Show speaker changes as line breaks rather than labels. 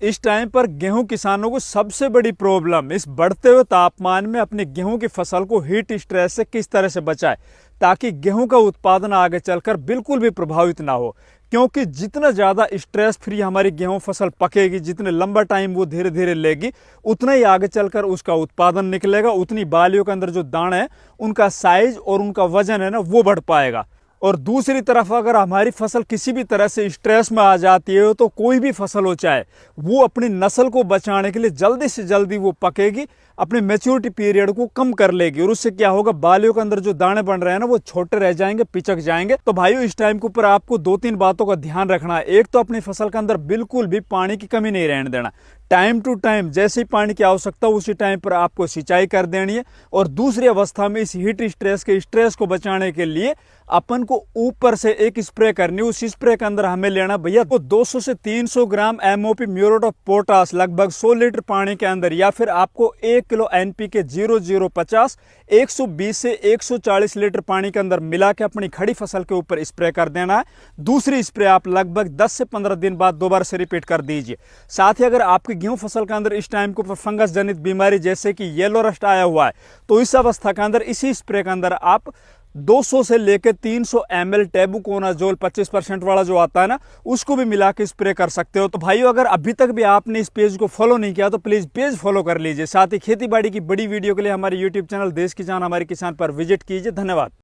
इस टाइम पर गेहूं किसानों को सबसे बड़ी प्रॉब्लम इस बढ़ते हुए तापमान में अपने गेहूं की फसल को हीट स्ट्रेस से किस तरह से बचाए ताकि गेहूं का उत्पादन आगे चलकर बिल्कुल भी प्रभावित ना हो। क्योंकि जितना ज़्यादा स्ट्रेस फ्री हमारी गेहूं फसल पकेगी, जितने लंबा टाइम वो धीरे धीरे लेगी, उतना ही आगे चलकर उसका उत्पादन निकलेगा, उतनी बालियों के अंदर जो दाने हैं उनका साइज और उनका वजन है ना वो बढ़ पाएगा। और दूसरी तरफ अगर हमारी फसल किसी भी तरह से स्ट्रेस में आ जाती है तो कोई भी फसल हो चाहे वो अपनी नस्ल को बचाने के लिए जल्दी से जल्दी वो पकेगी, अपने मैच्योरिटी पीरियड को कम कर लेगी और उससे क्या होगा, बालियों के अंदर जो दाने बन रहे हैं ना वो छोटे रह जाएंगे, पिचक जाएंगे। तो भाइयों इस टाइम के ऊपर आपको 2-3 बातों का ध्यान रखना है। एक तो अपनी फसल के अंदर बिल्कुल भी पानी की कमी नहीं रहने देना, टाइम टू टाइम जैसे ही पानी की आवश्यकता उसी टाइम पर आपको सिंचाई कर देनी है। और दूसरी अवस्था में इस हीट स्ट्रेस के स्ट्रेस को बचाने के लिए अपन को ऊपर से एक स्प्रे करनी, उस स्प्रे के अंदर हमें लेना भैया तो 200 से 300 ग्राम MOP म्यूरेट ऑफ पोटाश लगभग 100 लीटर पानी के अंदर, या फिर आपको 1 किलो NPK 0050 120 से 140 लीटर पानी के अंदर मिला के अपनी खड़ी फसल के ऊपर स्प्रे कर देना है। दूसरी स्प्रे आप लगभग 10 से 15 दिन बाद दोबारा से रिपीट कर दीजिए। साथ ही अगर आपकी गेहूं फसल के अंदर इस टाइम के ऊपर फंगस जनित बीमारी जैसे कि येलो रस्ट आया हुआ है तो इस अवस्था के अंदर इसी स्प्रे के अंदर आप 200 से लेकर 300 ml टेबुकोनाजोल 25% वाला जो आता है ना उसको भी मिला के स्प्रे कर सकते हो। तो भाइयों अगर अभी तक भी आपने इस पेज को फॉलो नहीं किया तो प्लीज पेज फॉलो कर लीजिए। साथ ही खेती बाड़ी की बड़ी वीडियो के लिए हमारे YouTube चैनल देश की जान हमारे किसान पर विजिट कीजिए। धन्यवाद।